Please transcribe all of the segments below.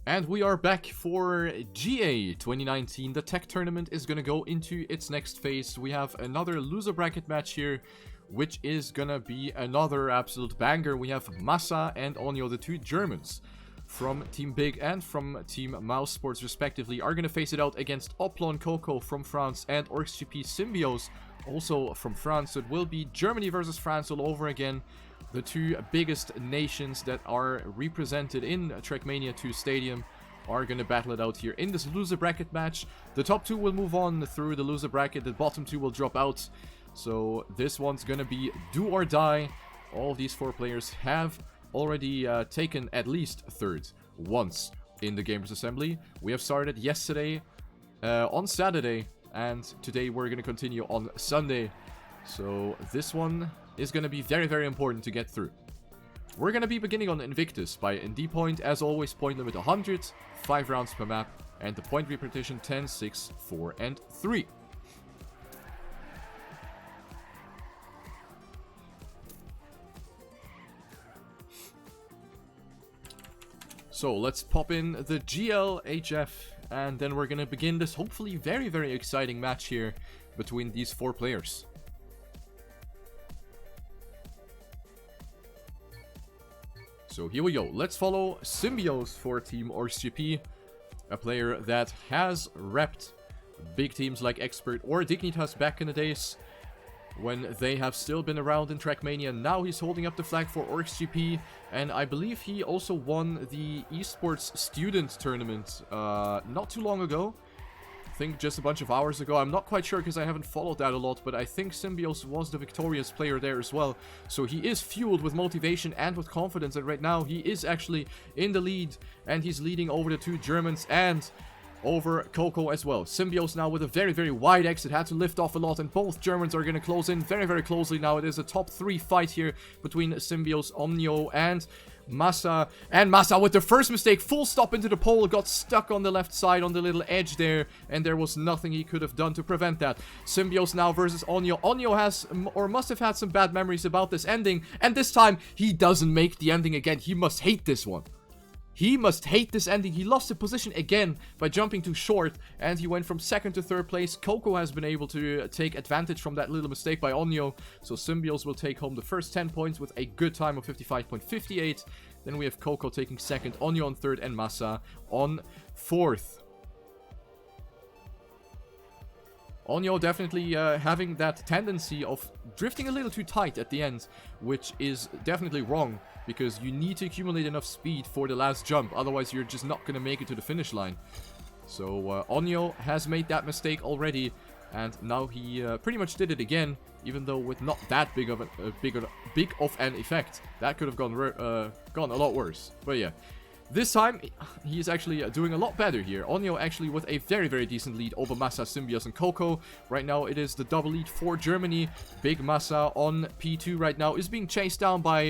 And we are back for GA 2019. The tech tournament is going to go into its next phase. We have another loser bracket match here, which is going to be another absolute banger. We have Massa and Onio, the two Germans from Team Big and from Team Mouse Sports respectively, are going to face it out against Oplon Cocow from France and ORXGP Symbiose, also from France. So it will be Germany versus France all over again. The two biggest nations that are represented in TrackMania² Stadium are going to battle it out here in this loser bracket match. The top two will move on through the loser bracket, the bottom two will drop out. So this one's going to be do or die. All of these four players have already taken at least third once in the Gamers Assembly. We have started yesterday on Saturday, and today we're going to continue on Sunday. So this one is going to be very, very important to get through. We're going to be beginning on Invictus by ND point. As always, point limit 100, 5 rounds per map, and the point repartition 10, 6, 4, and 3. So let's pop in the GLHF, and then we're going to begin this hopefully very, very exciting match here between these four players. So here we go. Let's follow Symbiose for Team ORXGP, a player that has repped big teams like Expert or Dignitas back in the days when they have still been around in TrackMania. Now he's holding up the flag for ORXGP, and I believe he also won the esports student tournament not too long ago. I think just a bunch of hours ago. I'm not quite sure because I haven't followed that a lot, but I think Symbiose was the victorious player there as well. So he is fueled with motivation and with confidence, and right now he is actually in the lead, and he's leading over the two Germans and over Cocow as well. Symbiose now with a very, very wide exit, had to lift off a lot, and both Germans are going to close in very, very closely now. It is a top 3 fight here between Symbiose, Onio, and Massa. And Massa with the first mistake, full stop into the pole, got stuck on the left side on the little edge there, and there was nothing he could have done to prevent that. Symbiose now versus Onio. Onio has, or must have had, some bad memories about this ending, and this time he doesn't make the ending again. He must hate this one. He must hate this ending. He lost the position again by jumping too short, and he went from second to third place. Cocow has been able to take advantage from that little mistake by Onio, so Symbiose will take home the first 10 points with a good time of 55.58. Then we have Cocow taking second, Onio on third, and Massa on fourth. Onio definitely having that tendency of drifting a little too tight at the end, which is definitely wrong, because you need to accumulate enough speed for the last jump, otherwise you're just not going to make it to the finish line. So Onio has made that mistake already, and now he pretty much did it again, even though with not that big of an effect. That could have gone a lot worse, but yeah. This time, he's actually doing a lot better here. Onio actually with a very, very decent lead over Massa, Symbiose, and Cocow. Right now, it is the double lead for Germany. Big Massa on P2 right now is being chased down by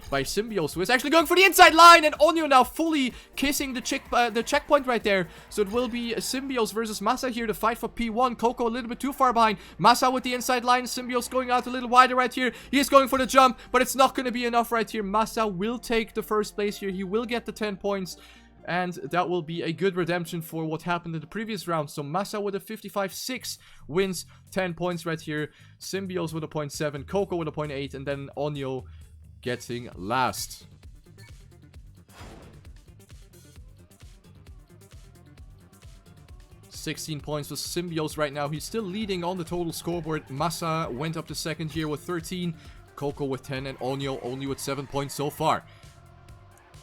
Symbiose, who is actually going for the inside line, and Onio now fully kissing the checkpoint right there. So it will be Symbiose versus Massa here to fight for P1. Cocow a little bit too far behind. Massa with the inside line. Symbiose going out a little wider right here. He is going for the jump, but it's not going to be enough right here. Massa will take the first place here. He will get the 10 points, and that will be a good redemption for what happened in the previous round. So Massa with a 55.6 wins 10 points right here. Symbiose with a 0.7, Cocow with a 0.8, and then Onio getting last. $16 points for Symbiose right now. He's still leading on the total scoreboard. Massa went up to second here with 13, Cocow with 10, and Onio only with 7 points so far.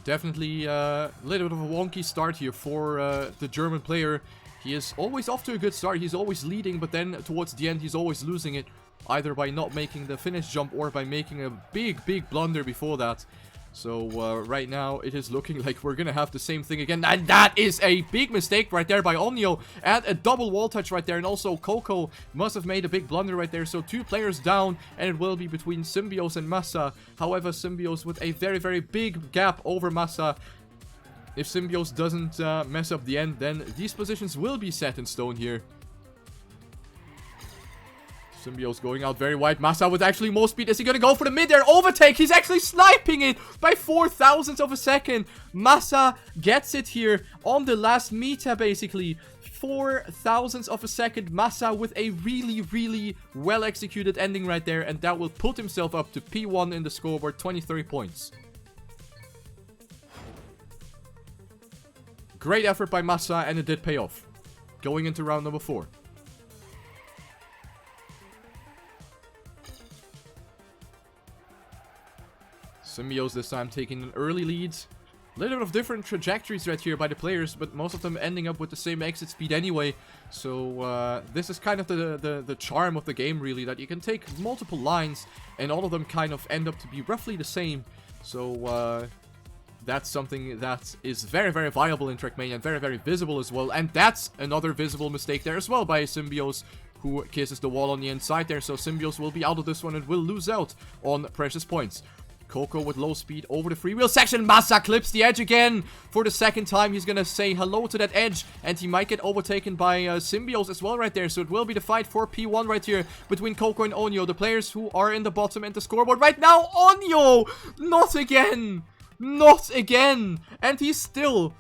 Definitely a little bit of a wonky start here for the German player. He is always off to a good start. He's always leading, but then towards the end, he's always losing it, either by not making the finish jump or by making a big, big blunder before that. So right now, it is looking like we're going to have the same thing again. And that is a big mistake right there by Onio. And a double wall touch right there. And also Cocow must have made a big blunder right there. So 2 players down. And it will be between Symbiose and Massa. However, Symbiose with a very, very big gap over Massa. If Symbiose doesn't mess up the end, then these positions will be set in stone here. Symbiose going out very wide. Massa with actually more speed. Is he going to go for the mid-air overtake? He's actually sniping it by 4,000ths of a second. Massa gets it here on the last meter, basically. 4,000ths of a second. Massa with a really, really well-executed ending right there. And that will put himself up to P1 in the scoreboard. 23 points. Great effort by Massa, and it did pay off. Going into round number 4. Symbiose this time taking an early lead. A little bit of different trajectories right here by the players, but most of them ending up with the same exit speed anyway. So this is kind of the charm of the game, really, that you can take multiple lines and all of them kind of end up to be roughly the same. So that's something that is very, very viable in TrackMania and very, very visible as well. And that's another visible mistake there as well by Symbiose, who kisses the wall on the inside there. So Symbiose will be out of this one and will lose out on precious points. Cocow with low speed over the freewheel section. Massa clips the edge again. For the second time, he's gonna say hello to that edge. And he might get overtaken by Symbiose as well right there. So it will be the fight for P1 right here between Cocow and Onio. The players who are in the bottom end of the scoreboard right now. Onio! Not again! Not again! And he's still,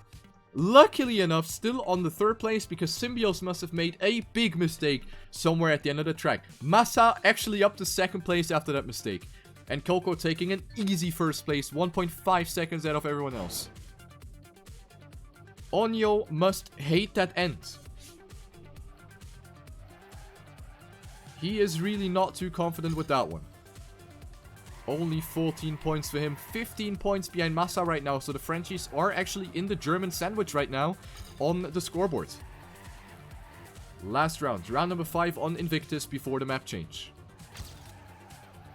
luckily enough, still on the 3rd place because Symbiose must have made a big mistake somewhere at the end of the track. Massa actually up to 2nd place after that mistake. And Cocow taking an easy 1st place, 1.5 seconds out of everyone else. Onio must hate that end. He is really not too confident with that one. Only 14 points for him, 15 points behind Massa right now. So the Frenchies are actually in the German sandwich right now on the scoreboard. Last round, round number 5 on Invictus before the map change.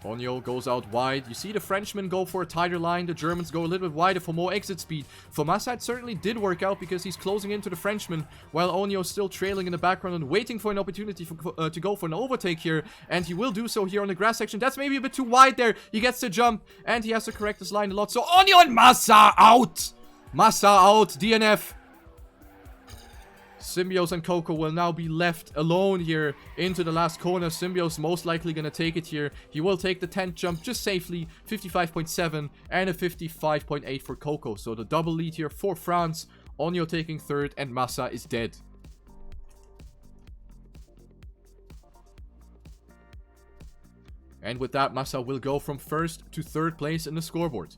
Onio goes out wide. You see the Frenchmen go for a tighter line. The Germans go a little bit wider for more exit speed. For Massa, it certainly did work out because he's closing into the Frenchman, while Onio is still trailing in the background and waiting for an opportunity to go for an overtake here. And he will do so here on the grass section. That's maybe a bit too wide there. He gets the jump and he has to correct his line a lot. So Onio and Massa out! Massa out, DNF. Symbiose and Cocow will now be left alone here into the last corner. Symbiose most likely going to take it here. He will take the 10th jump just safely. 55.7 and a 55.8 for Cocow. So the double lead here for France. Onio taking 3rd and Massa is dead. And with that, Massa will go from 1st to 3rd place in the scoreboard.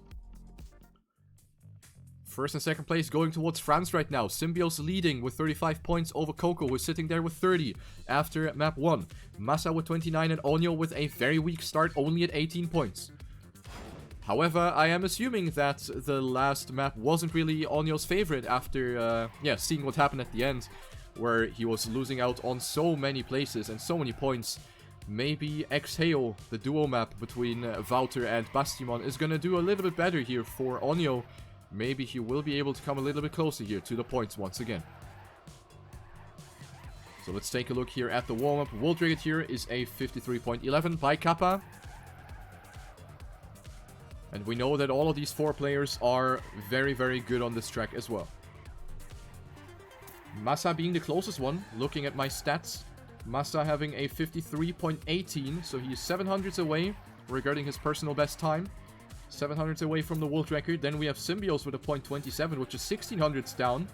1st and 2nd place going towards France right now. Symbiose leading with 35 points over Cocow, who is sitting there with 30 after map 1. Massa with 29 and Onio with a very weak start, only at 18 points. However, I am assuming that the last map wasn't really Onio's favorite after, seeing what happened at the end, where he was losing out on so many places and so many points. Maybe Exhale, the duo map between Wouter and Bastimon, is gonna do a little bit better here for Onio. Maybe he will be able to come a little bit closer here to the points once again. So let's take a look here at the warm-up. World record here is a 53.11 by Kappa. And we know that all of these 4 players are very, very good on this track as well. Massa being the closest one, looking at my stats. Massa having a 53.18, so he is 700s away regarding his personal best time. 700s away from the world record. Then we have Symbiose with a .27, which is 1600s down.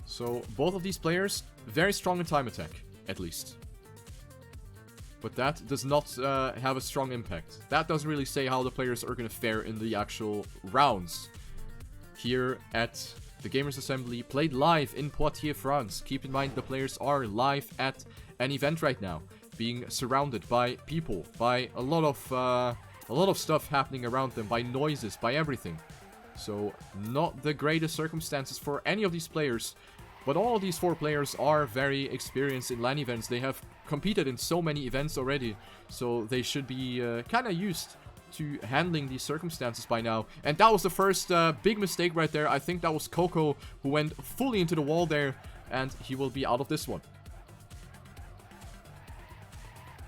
So both of these players very strong in time attack, at least. But that does not have a strong impact. That doesn't really say how the players are going to fare in the actual rounds. Here at the Gamers Assembly, played live in Poitiers, France. Keep in mind the players are live at an event right now, being surrounded by people, by a lot of stuff happening around them, by noises, by everything. So not the greatest circumstances for any of these players, but all of these 4 players are very experienced in LAN events. They have competed in so many events already, so they should be kind of used to handling these circumstances by now. And that was the first big mistake right there. I think that was Cocow who went fully into the wall there, and he will be out of this one.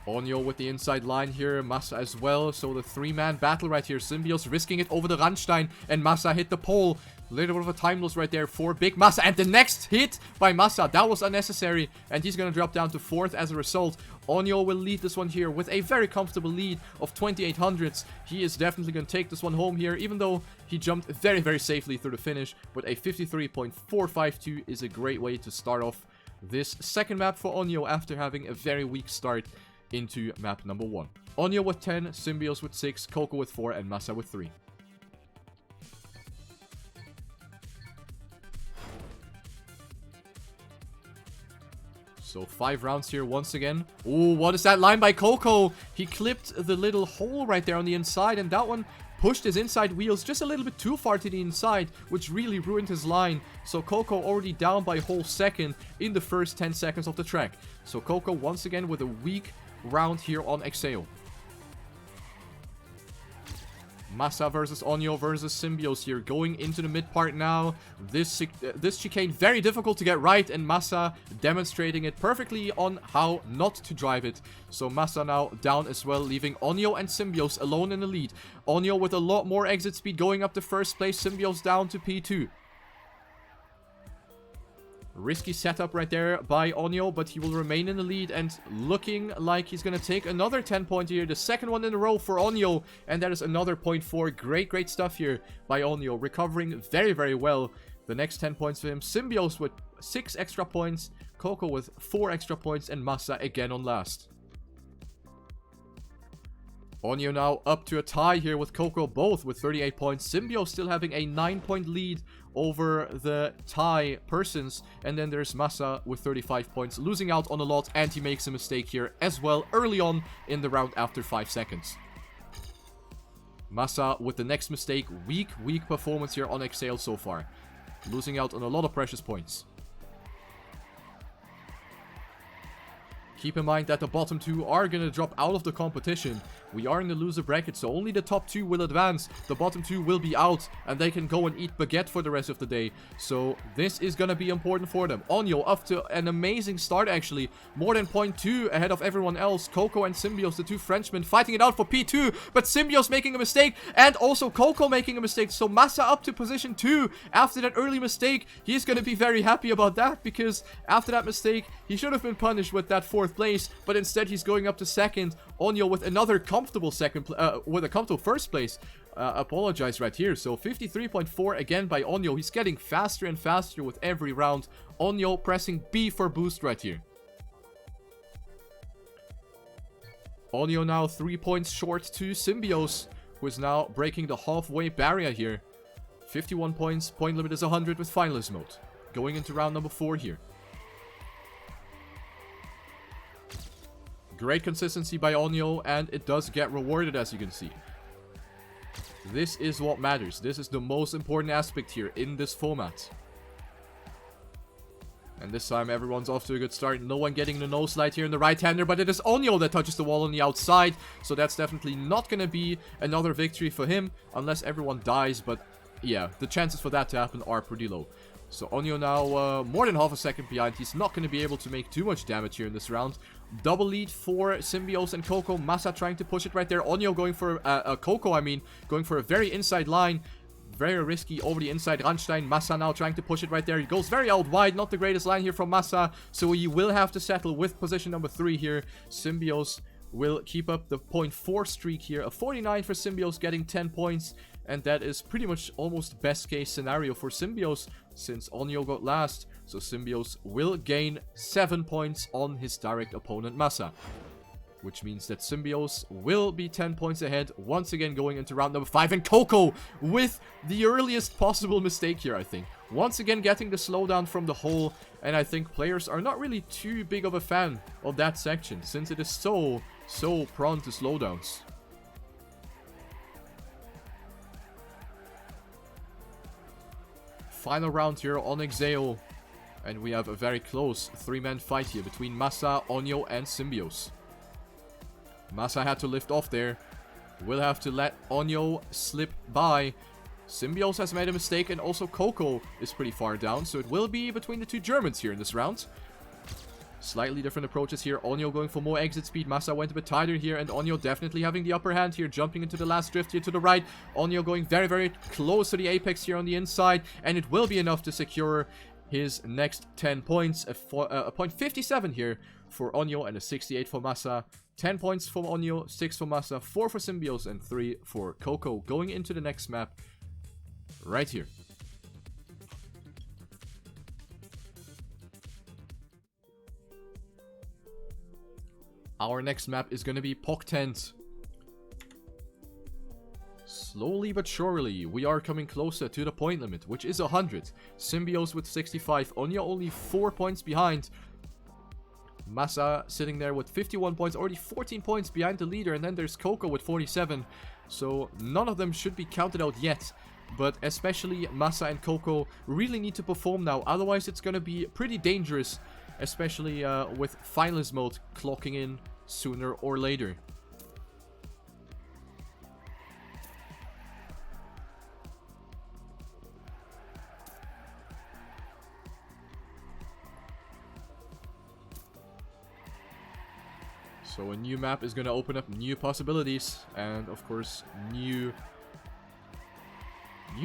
Onio with the inside line here, Massa as well, so the three-man battle right here. Symbiose risking it over the Randstein, and Massa hit the pole. A little bit of a time loss right there for Big Massa, and the next hit by Massa, that was unnecessary, and he's gonna drop down to 4th as a result. Onio will lead this one here with a very comfortable lead of 2800s. He is definitely gonna take this one home here, even though he jumped very, very safely through the finish, but a 53.452 is a great way to start off this second map for Onio after having a very weak start into map number 1. Onio with 10, Symbiose with 6, Cocow with 4, and Massa with 3. So 5 rounds here once again. Oh, what is that line by Cocow? He clipped the little hole right there on the inside, and that one pushed his inside wheels just a little bit too far to the inside, which really ruined his line. So Cocow already down by a whole second in the first 10 seconds of the track. So Cocow once again with a weak round here on Exhale. Massa versus Onio versus Symbiose here, going into the mid part now. This chicane very difficult to get right, and Massa demonstrating it perfectly on how not to drive it. So Massa now down as well, leaving Onio and Symbiose alone in the lead. Onio with a lot more exit speed going up to first place, Symbiose down to P2. Risky setup right there by Onio, but he will remain in the lead and looking like he's going to take another 10 point here. The second one in a row for Onio, and that is another 0.4. Great stuff here by Onio, recovering very, very well. The next 10 points for him. Symbiose with 6 extra points, Cocow with 4 extra points, and Massa again on last. Onio now up to a tie here with Cocow, both with 38 points. Symbiose still having a 9-point lead over the tie persons. And then there's Massa with 35 points, losing out on a lot. And he makes a mistake here as well early on in the round after 5 seconds. Massa with the next mistake. Weak performance here on Exhale so far. Losing out on a lot of precious points. Keep in mind that the bottom 2 are going to drop out of the competition. We are in the loser bracket, so only the top 2 will advance. The bottom 2 will be out, and they can go and eat baguette for the rest of the day. So this is going to be important for them. Onio up to an amazing start, actually. More than 0.2 ahead of everyone else. Cocow and Symbiose, the 2 Frenchmen, fighting it out for P2. But Symbiose making a mistake, and also Cocow making a mistake. So Massa up to position 2 after that early mistake. He's going to be very happy about that, because after that mistake, he should have been punished with that 4th place, but instead he's going up to 2nd. Onio with another comfortable with a comfortable 1st place. Apologize right here. So 53.4 again by Onio. He's getting faster and faster with every round. Onio pressing B for boost right here. Onio now 3 points short to Symbiose, who is now breaking the halfway barrier here. 51 points. Point limit is 100 with Finalist mode. Going into round number 4 here. Great consistency by Onio, and it does get rewarded, as you can see. This is what matters. This is the most important aspect here in this format. And this time everyone's off to a good start. No one getting the nose slide here in the right-hander, but it is Onio that touches the wall on the outside. So that's definitely not going to be another victory for him, unless everyone dies. But yeah, the chances for that to happen are pretty low. So Onio now more than half a second behind. He's not going to be able to make too much damage here in this round. Double lead for Symbiose and Cocow. Massa trying to push it right there. Onio going for Cocow, going for a very inside line. Very risky over the inside. Randstein. Massa now trying to push it right there. He goes very out wide. Not the greatest line here from Massa. So he will have to settle with position number 3 here. Symbiose will keep up the 0.4 streak here. A 49 for Symbiose, getting 10 points. And that is pretty much almost best case scenario for Symbiose, since Onio got last. So Symbiose will gain 7 points on his direct opponent Massa. Which means that Symbiose will be 10 points ahead, once again going into round number 5. And Cocow with the earliest possible mistake here, I think. Once again getting the slowdown from the hole. And I think players are not really too big of a fan of that section, since it is so prone to slowdowns. Final round here on Exhale. And we have a very close 3-man fight here between Massa, Onio, and Symbiose. Massa had to lift off there. Will have to let Onio slip by. Symbiose has made a mistake, and also Cocow is pretty far down. So it will be between the 2 Germans here in this round. Slightly different approaches here. Onio going for more exit speed. Massa went a bit tighter here, and Onio definitely having the upper hand here, jumping into the last drift here to the right. Onio going very, very close to the apex here on the inside, and it will be enough to secure his next 10 points. A point 57 here for Onio and a 68 for Massa. 10 points for Onio, 6 for Massa, 4 for Symbiose, and 3 for Cocow. Going into the next map right here. Our next map is going to be Poc Tents. Slowly but surely, we are coming closer to the point limit, which is 100. Symbiose with 65. Onio only 4 points behind. Massa sitting there with 51 points, already 14 points behind the leader. And then there's Cocow with 47. So none of them should be counted out yet. But especially Massa and Cocow really need to perform now. Otherwise, it's going to be pretty dangerous. Especially with Finalist mode clocking in sooner or later. So a new map is going to open up new possibilities. And of course, new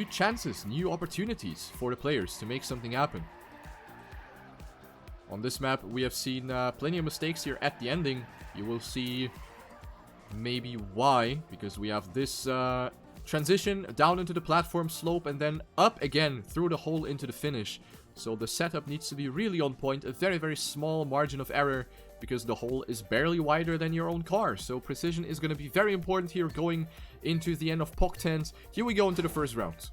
chances, new opportunities for the players to make something happen. On this map, we have seen plenty of mistakes here at the ending. You will see maybe why, because we have this transition down into the platform slope and then up again through the hole into the finish. So the setup needs to be really on point, a very, very small margin of error, because the hole is barely wider than your own car. So precision is going to be very important here going into the end of Poc Tents. Here we go into the first round.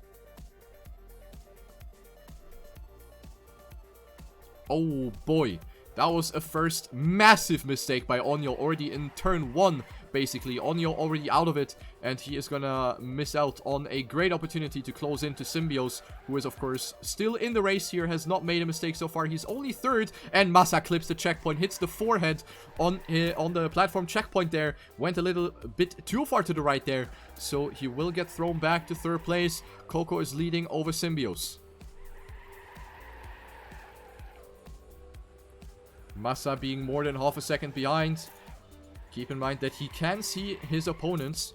Oh boy, that was a first massive mistake by Onio already in turn 1, basically. Onio already out of it, and he is gonna miss out on a great opportunity to close into Symbiose, who is of course still in the race here, has not made a mistake so far. He's only 3rd, and Massa clips the checkpoint, hits the forehead on the platform checkpoint there. Went a little bit too far to the right there, so he will get thrown back to 3rd place. Cocow is leading over Symbiose. Massa being more than half a second behind. Keep in mind that he can see his opponents.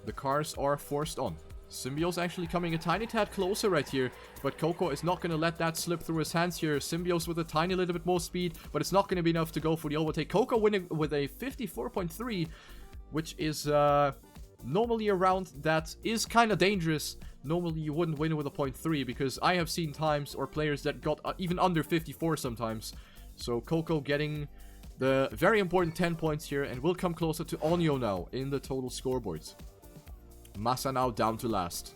The cars are forced on. Symbiose actually coming a tiny tad closer right here, but Cocow is not going to let that slip through his hands here. Symbiose with a tiny little bit more speed, but it's not going to be enough to go for the overtake. Cocow winning with a 54.3, which is normally a round that is kind of dangerous. Normally you wouldn't win with a 0.3, because I have seen times or players that got even under 54 sometimes. So Cocow getting the very important 10 points here, and will come closer to Onio now in the total scoreboard. Massa now down to last.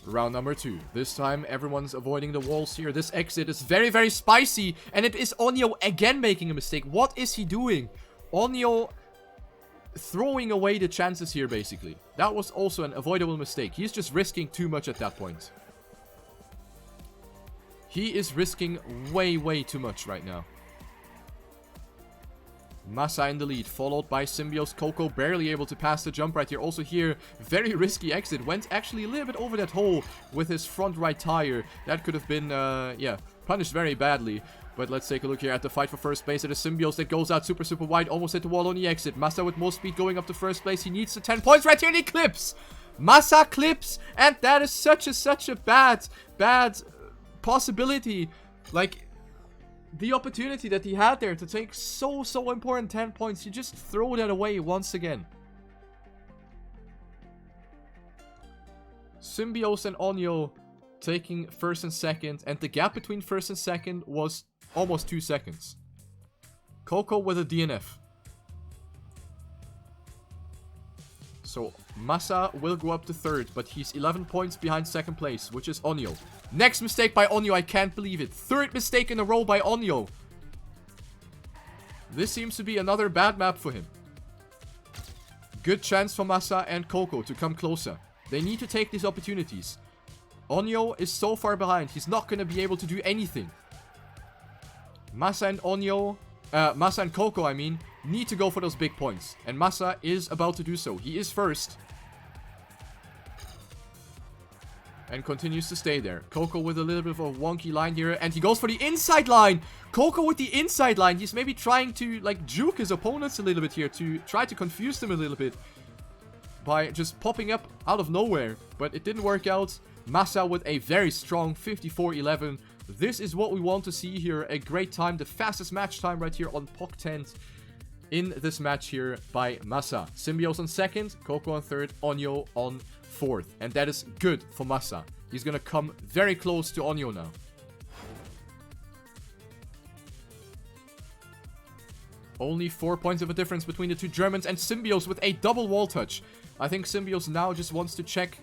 Round number 2. This time everyone's avoiding the walls here. This exit is very, very spicy, and it is Onio again making a mistake. What is he doing? Onio throwing away the chances here, basically. That was also an avoidable mistake. He's just risking too much at that point. He is risking way, way too much right now. Massa in the lead, followed by Symbiose. Cocow barely able to pass the jump right here. Also here, very risky exit. Went actually a little bit over that hole with his front right tire. That could have been, yeah, punished very badly. But let's take a look here at the fight for first place. It is Symbiose that goes out super, super wide. Almost hit the wall on the exit. Massa with more speed going up to first place. He needs the 10 points right here, and he clips. Massa clips, and that is such a bad possibility. Like, the opportunity that he had there to take so important 10 points, you just throw that away once again. Symbiose and Onio taking first and second, and the gap between first and second was almost 2 seconds. Cocow with a DNF. So Massa will go up to 3rd, but he's 11 points behind 2nd place, which is Onio. Next mistake by Onio, I can't believe it. 3rd mistake in a row by Onio. This seems to be another bad map for him. Good chance for Massa and Cocow to come closer. They need to take these opportunities. Onio is so far behind, he's not going to be able to do anything. Massa and Cocow, I mean, need to go for those big points. And Massa is about to do so. He is first. and continues to stay there. Cocow with a little bit of a wonky line here, and he goes for the inside line. Cocow with the inside line. He's maybe trying to, like, juke his opponents a little bit here to try to confuse them a little bit by just popping up out of nowhere, but it didn't work out. Massa with a very strong 54-11. This is what we want to see here. A great time, the fastest match time right here on Poc Tents in this match here by Massa. Symbiose on second, Cocow on third, Onio on fourth. And that is good for Massa. He's gonna come very close to Onio now. Only 4 points of a difference between the two Germans, and Symbiose with a double wall touch. I think Symbiose now just wants to check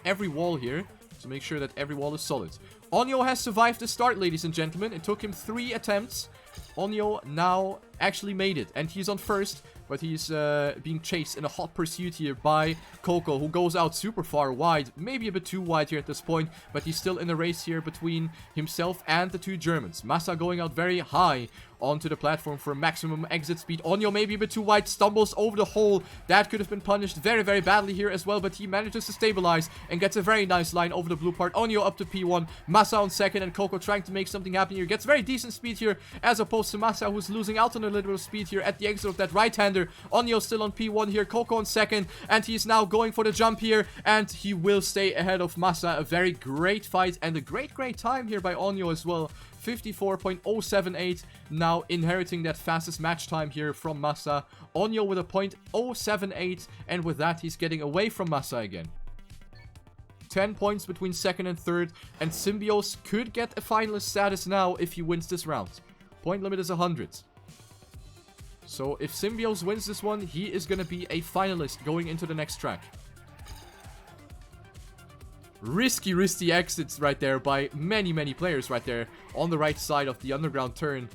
every wall here to make sure that every wall is solid. Onio has survived the start, ladies and gentlemen. It took him 3 attempts. Onio now actually made it, and he's on first, but he's being chased in a hot pursuit here by Cocow, who goes out super far wide, maybe a bit too wide here at this point, but he's still in a race here between himself and the two Germans. Massa going out very high onto the platform for maximum exit speed. Onio maybe a bit too wide, stumbles over the hole. That could have been punished very, very badly here as well, but he manages to stabilize and gets a very nice line over the blue part. Onio up to P1, Massa on second, and Cocow trying to make something happen here. Gets very decent speed here, as opposed to Massa, who's losing out on a little bit of speed here at the exit of that right-hander. Onio still on P1 here, Cocow on second, and he's now going for the jump here, and he will stay ahead of Massa. A very great fight, and a great time here by Onio as well. 54.078, now inheriting that fastest match time here from Massa. Onio with a .078, and with that he's getting away from Massa again. 10 points between second and third, and Symbiose could get a finalist status now if he wins this round. Point limit is 100. So if Symbiose wins this one, he is going to be a finalist going into the next track. Risky exits right there by many players right there on the right side of the underground turn.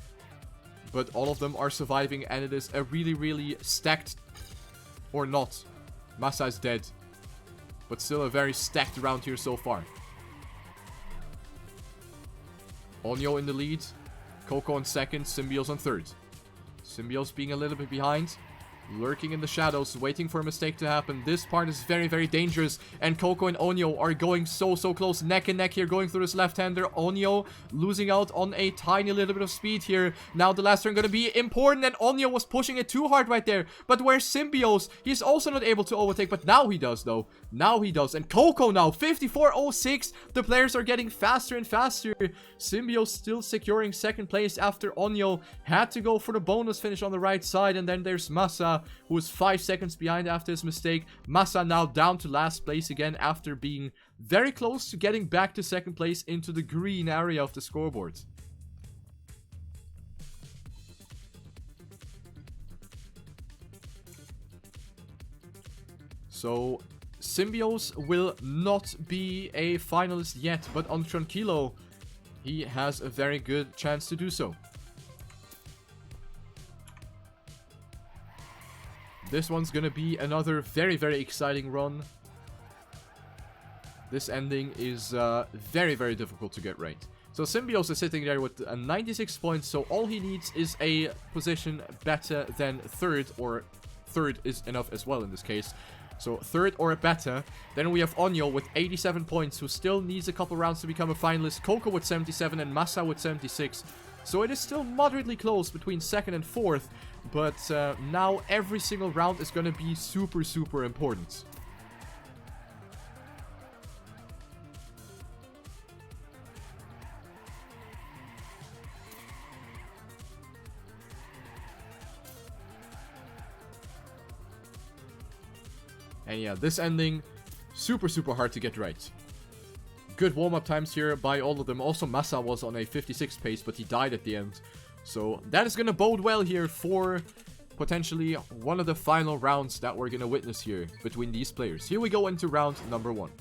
But all of them are surviving, and it is a really stacked, or not. Massa is dead. But still a very stacked round here so far. Onio in the lead. Cocow on second, Symbiose on third. Symbiose being a little bit behind. Lurking in the shadows, waiting for a mistake to happen. This part is very dangerous, and Cocow and Onio are going so close, neck and neck here, going through this left-hander. Onio losing out on a tiny little bit of speed here. Now the last turn going to be important, and Onio was pushing it too hard right there. But where's Symbiose? He's also not able to overtake, but now he does, though. Now he does. And Cocow now, 54.06. The players are getting faster and faster. Symbiose still securing second place after Onio had to go for the bonus finish on the right side, and then there's Massa, who is 5 seconds behind after his mistake. Massa now down to last place again after being very close to getting back to second place into the green area of the scoreboard. So Symbiose will not be a finalist yet, but on Tranquilo he has a very good chance to do so. This one's gonna be another very exciting run. This ending is very difficult to get right. So Symbiose is sitting there with 96 points, so all he needs is a position better than third, or third is enough as well in this case. So third or better. Then we have Onio with 87 points, who still needs a couple rounds to become a finalist. Cocow with 77 and Massa with 76. So it is still moderately close between second and fourth, but now every single round is going to be super important. And yeah, this ending, super hard to get right. Good warm-up times here by all of them. Also, Massa was on a 56 pace, but he died at the end. So that is going to bode well here for potentially one of the final rounds that we're going to witness here between these players. Here we go into round number 1.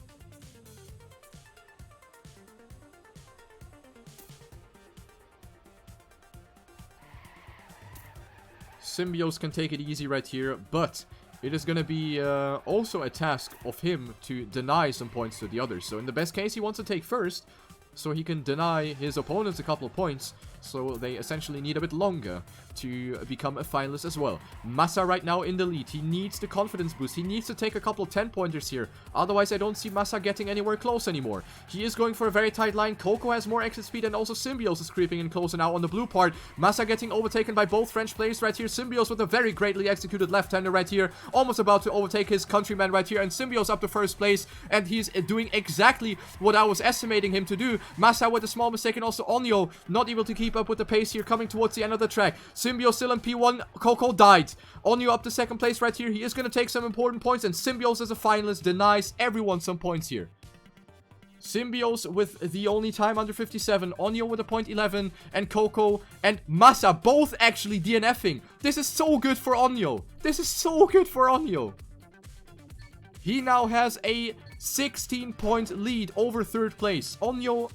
Symbiose can take it easy right here, but it is going to be also a task of him to deny some points to the others. So in the best case, he wants to take first, so he can deny his opponents a couple of points. So they essentially need a bit longer to become a finalist as well. Massa right now in the lead. He needs the confidence boost. He needs to take a couple of 10-pointers here. Otherwise, I don't see Massa getting anywhere close anymore. He is going for a very tight line. Cocow has more exit speed, and also Symbiose is creeping in closer now on the blue part. Massa getting overtaken by both French players right here. Symbiose with a very greatly executed left-hander right here. Almost about to overtake his countryman right here. And Symbiose up to first place. And he's doing exactly what I was estimating him to do. Massa with a small mistake, and also Onio not able to keep up with the pace here coming towards the end of the track. Symbiose still in P1. Cocow died. Onio up to second place right here. He is going to take some important points, and Symbiose as a finalist denies everyone some points here. Symbiose with the only time under 57. Onio with a point 11. And Cocow and Massa both actually DNFing. This is so good for Onio. This is so good for Onio. He now has a 16-point lead over third place. Onio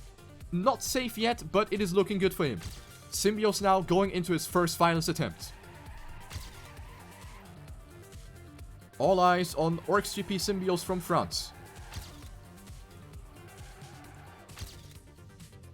not safe yet, but it is looking good for him. Symbiose now going into his first finalist attempt. All eyes on ORCSGP Symbiose from France.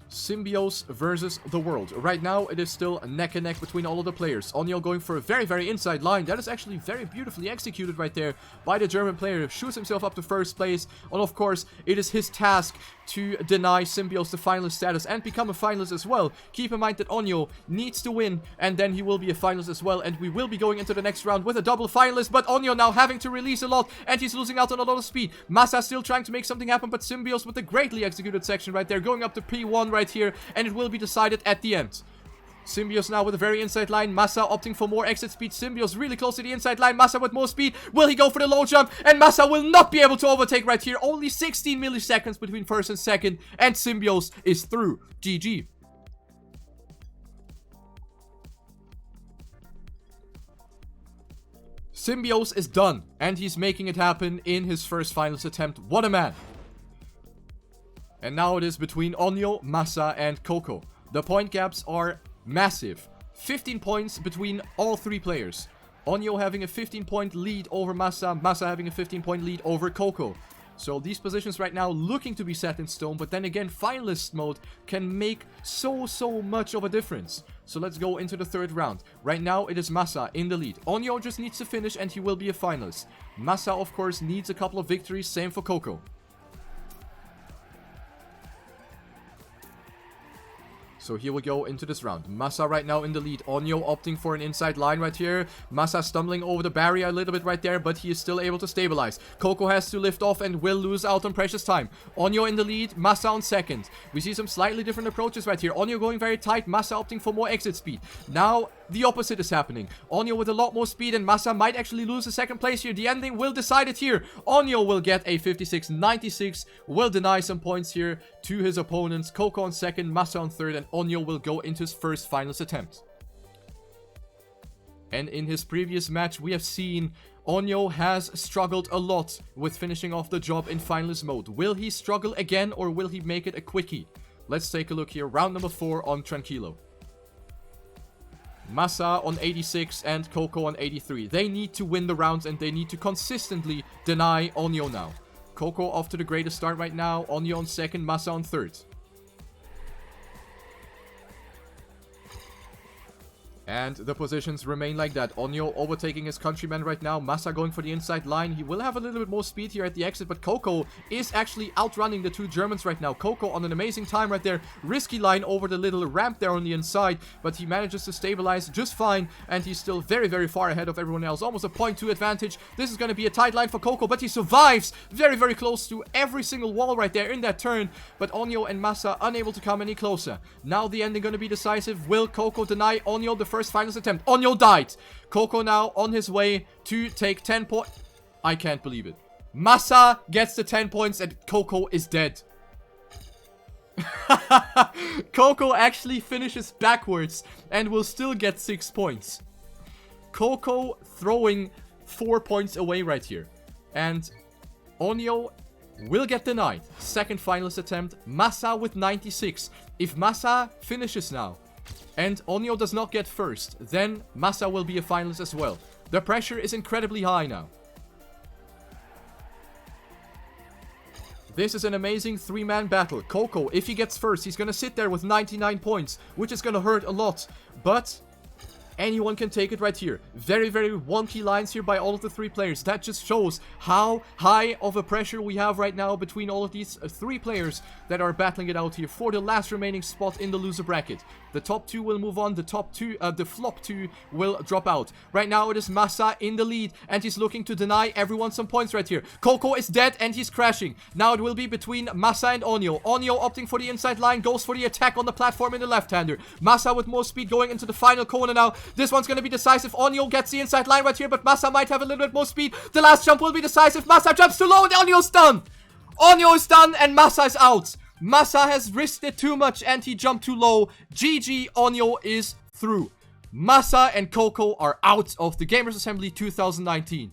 Symbiose versus the world. Right now, it is still neck and neck between all of the players. Onio going for a very, very inside line. That is actually very beautifully executed right there by the German player. Shoots himself up to first place. And of course, it is his task to deny Symbiose the finalist status and become a finalist as well. Keep in mind that Onio needs to win, and then he will be a finalist as well. And we will be going into the next round with a double finalist. But Onio now having to release a lot, and he's losing out on a lot of speed. Massa still trying to make something happen, but Symbiose with a greatly executed section right there, going up to P1 right here. And it will be decided at the end. Symbiose now with a very inside line. Massa opting for more exit speed. Symbiose really close to the inside line. Massa with more speed. Will he go for the low jump? And Massa will not be able to overtake right here. Only 16 milliseconds between first and second. And Symbiose is through. GG. Symbiose is done. And he's making it happen in his first finals attempt. What a man. And now it is between Onio, Massa, and Cocow. The point gaps are massive. 15 points between all three players. Onio having a 15-point lead over Massa. Massa having a 15-point lead over Cocow. So these positions right now looking to be set in stone. But then again, finalist mode can make so much of a difference. So let's go into the third round. Right now it is Massa in the lead. Onio just needs to finish and he will be a finalist. Massa, of course, needs a couple of victories. Same for Cocow. So here we go into this round. Massa right now in the lead. Onio opting for an inside line right here. Massa stumbling over the barrier a little bit right there, but he is still able to stabilize. Cocow has to lift off and will lose out on precious time. Onio in the lead. Massa on second. We see some slightly different approaches right here. Onio going very tight. Massa opting for more exit speed. Now the opposite is happening. Onio with a lot more speed, and Massa might actually lose the second place here. The ending will decide it here. Onio will get a 56-96. Will deny some points here to his opponents. Cocow on second, Massa on third, and Onio will go into his first finals attempt. And in his previous match, we have seen Onio has struggled a lot with finishing off the job in finalist mode. Will he struggle again, or will he make it a quickie? Let's take a look here. Round number 4 on Tranquilo. Massa on 86 and Cocow on 83. They need to win the rounds, and they need to consistently deny Onio now. Cocow off to the greatest start right now. Onio on second, Massa on third. And the positions remain like that. Onio overtaking his countryman right now. Massa going for the inside line. He will have a little bit more speed here at the exit, but Cocow is actually outrunning the two Germans right now. Cocow on an amazing time right there. Risky line over the little ramp there on the inside, but he manages to stabilize just fine, and he's still very far ahead of everyone else. Almost a 0.2 advantage. This is going to be a tight line for Cocow, but he survives very close to every single wall right there in that turn, but Onio and Massa unable to come any closer. Now the ending going to be decisive. Will Cocow deny Onio the first finals attempt? Onio died. Cocow now on his way to take 10 points. I can't believe it. Massa gets the 10 points and Cocow is dead. Cocow actually finishes backwards and will still get 6 points. Cocow throwing 4 points away right here. And Onio will get denied. Second finalist attempt. Massa with 96. If Massa finishes now and Onio does not get first, then Massa will be a finalist as well. The pressure is incredibly high now. This is an amazing 3-man battle. Cocow, if he gets first, he's gonna sit there with 99 points, which is gonna hurt a lot. But anyone can take it right here. Very, very wonky lines here by all of the 3 players. That just shows how high of a pressure we have right now between all of these 3 players that are battling it out here for the last remaining spot in the loser bracket. The top 2 will move on. The flop 2 will drop out. Right now it is Massa in the lead, and he's looking to deny everyone some points right here. Cocow is dead and he's crashing. Now it will be between Massa and Onio. Onio opting for the inside line, goes for the attack on the platform in the left-hander. Massa with more speed going into the final corner now. This one's gonna be decisive. Onio gets the inside line right here, but Massa might have a little bit more speed. The last jump will be decisive. Massa jumps too low and Onio's done. Onio is done and Massa is out. Massa has risked it too much and he jumped too low. GG, Onio is through. Massa and Cocow are out of the Gamers Assembly 2019.